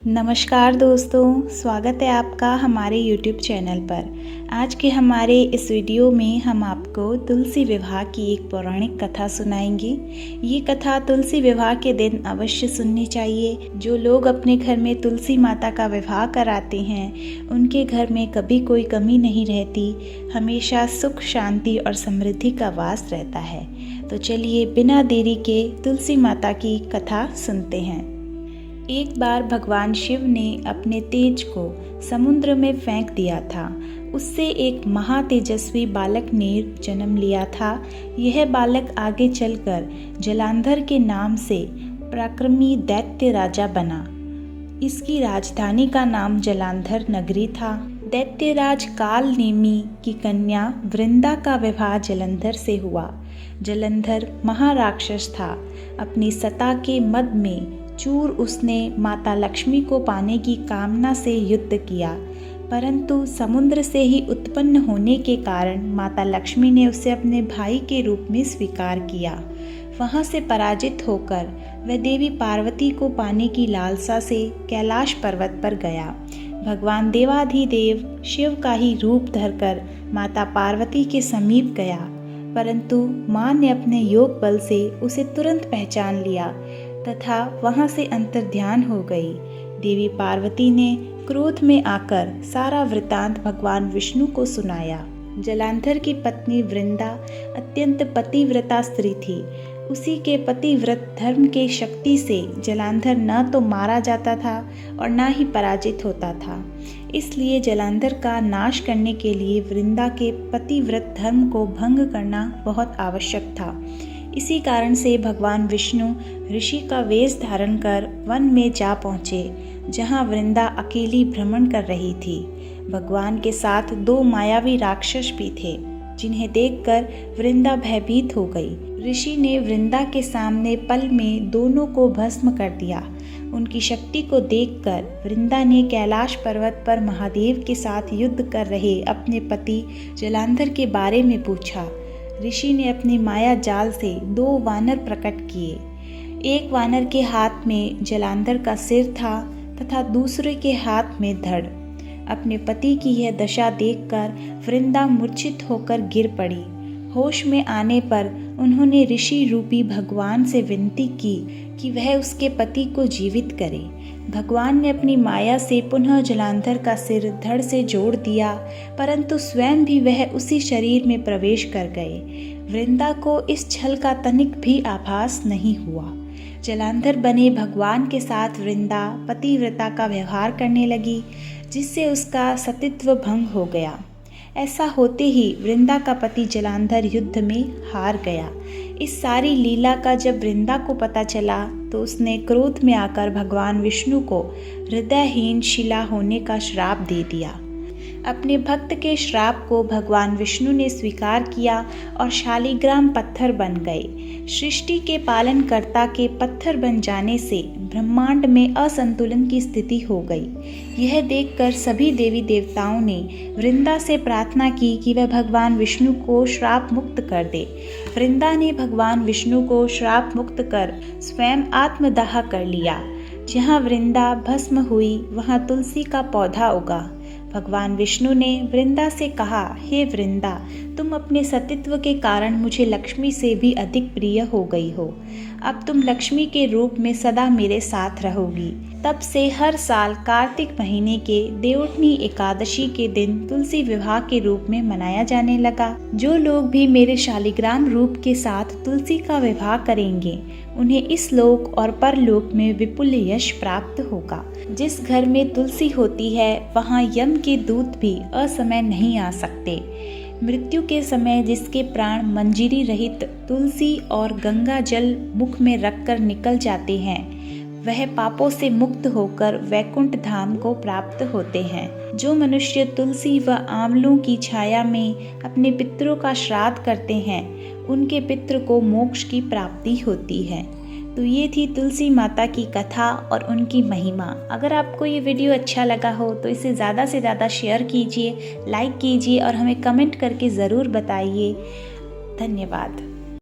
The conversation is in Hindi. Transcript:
नमस्कार दोस्तों, स्वागत है आपका हमारे YouTube चैनल पर। आज के हमारे इस वीडियो में हम आपको तुलसी विवाह की एक पौराणिक कथा सुनाएंगे। ये कथा तुलसी विवाह के दिन अवश्य सुननी चाहिए। जो लोग अपने घर में तुलसी माता का विवाह कराते हैं, उनके घर में कभी कोई कमी नहीं रहती, हमेशा सुख, शांति और समृद्धि का वास रहता है। तो चलिए बिना देरी के तुलसी माता की कथा सुनते हैं। एक बार भगवान शिव ने अपने तेज को समुद्र में फेंक दिया था। उससे एक महातेजस्वी बालक ने जन्म लिया था। यह बालक आगे चलकर जलांधर के नाम से पराक्रमी दैत्य राजा बना। इसकी राजधानी का नाम जलांधर नगरी था। दैत्यराज काल नेमी की कन्या वृंदा का विवाह जलंधर से हुआ। जलंधर महाराक्षस था। अपनी सत्ता के मद में चूर उसने माता लक्ष्मी को पाने की कामना से युद्ध किया, परंतु समुद्र से ही उत्पन्न होने के कारण माता लक्ष्मी ने उसे अपने भाई के रूप में स्वीकार किया। वहां से पराजित होकर वह देवी पार्वती को पाने की लालसा से कैलाश पर्वत पर गया। भगवान देवाधिदेव शिव का ही रूप धरकर माता पार्वती के समीप गया, परंतु मां ने अपने योग बल से उसे तुरंत पहचान लिया तथा वहां से अंतर्ध्यान हो गई। देवी पार्वती ने क्रोध में आकर सारा वृतांत भगवान विष्णु को सुनाया। जलांधर की पत्नी वृंदा अत्यंत पतिव्रता स्त्री थी। उसी के पतिव्रत धर्म के शक्ति से जलांधर न तो मारा जाता था और न ही पराजित होता था। इसलिए जलांधर का नाश करने के लिए वृंदा के पतिव्रत धर्म को भंग करना बहुत आवश्यक था। इसी कारण से भगवान विष्णु ऋषि का वेश धारण कर वन में जा पहुँचे, जहाँ वृंदा अकेली भ्रमण कर रही थी। भगवान के साथ दो मायावी राक्षस भी थे, जिन्हें देखकर वृंदा भयभीत हो गई। ऋषि ने वृंदा के सामने पल में दोनों को भस्म कर दिया। उनकी शक्ति को देखकर वृंदा ने कैलाश पर्वत पर महादेव के साथ युद्ध कर रहे अपने पति जलांधर के बारे में पूछा। ऋषि ने अपनी माया जाल से दो वानर प्रकट किए। एक वानर के हाथ में जलांधर का सिर था तथा दूसरे के हाथ में धड़। अपने पति की यह दशा देखकर वृंदा मूर्छित होकर गिर पड़ी। होश में आने पर उन्होंने ऋषि रूपी भगवान से विनती की कि वह उसके पति को जीवित करे। भगवान ने अपनी माया से पुनः जलांधर का सिर धड़ से जोड़ दिया, परंतु स्वयं भी वह उसी शरीर में प्रवेश कर गए। वृंदा को इस छल का तनिक भी आभास नहीं हुआ। जलांधर बने भगवान के साथ वृंदा पतिव्रता का व्यवहार करने लगी, जिससे उसका सतीत्व भंग हो गया। ऐसा होते ही वृंदा का पति जलांधर युद्ध में हार गया। इस सारी लीला का जब वृंदा को पता चला तो उसने क्रोध में आकर भगवान विष्णु को हृदयहीन शिला होने का श्राप दे दिया। अपने भक्त के श्राप को भगवान विष्णु ने स्वीकार किया और शालिग्राम पत्थर बन गए। सृष्टि के पालनकर्ता के पत्थर बन जाने से ब्रह्मांड में असंतुलन की स्थिति हो गई। यह देखकर सभी देवी देवताओं ने वृंदा से प्रार्थना की कि वह भगवान विष्णु को श्राप मुक्त कर दे। वृंदा ने भगवान विष्णु को श्राप मुक्त कर स्वयं आत्मदाह कर लिया। जहाँ वृंदा भस्म हुई, वहाँ तुलसी का पौधा उगा। भगवान विष्णु ने वृंदा से कहा, हे वृंदा, तुम अपने सतीत्व के कारण मुझे लक्ष्मी से भी अधिक प्रिय हो गई हो। अब तुम लक्ष्मी के रूप में सदा मेरे साथ रहोगी। तब से हर साल कार्तिक महीने के देवउठनी एकादशी के दिन तुलसी विवाह के रूप में मनाया जाने लगा। जो लोग भी मेरे शालिग्राम रूप के साथ तुलसी का विवाह करेंगे, उन्हें इस लोक और परलोक में विपुल यश प्राप्त होगा। जिस घर में तुलसी होती है, वहाँ यम के दूत भी असमय नहीं आ सकते। मृत्यु के समय जिसके प्राण मंजीरी रहित तुलसी और गंगा जल मुख में रखकर निकल जाते हैं, वह पापों से मुक्त होकर वैकुंठ धाम को प्राप्त होते हैं। जो मनुष्य तुलसी व आंवलों की छाया में अपने पितरों का श्राद्ध करते हैं, उनके पितृ को मोक्ष की प्राप्ति होती है। तो ये थी तुलसी माता की कथा और उनकी महिमा। अगर आपको ये वीडियो अच्छा लगा हो तो इसे ज़्यादा से ज़्यादा शेयर कीजिए, लाइक कीजिए और हमें कमेंट करके ज़रूर बताइए। धन्यवाद।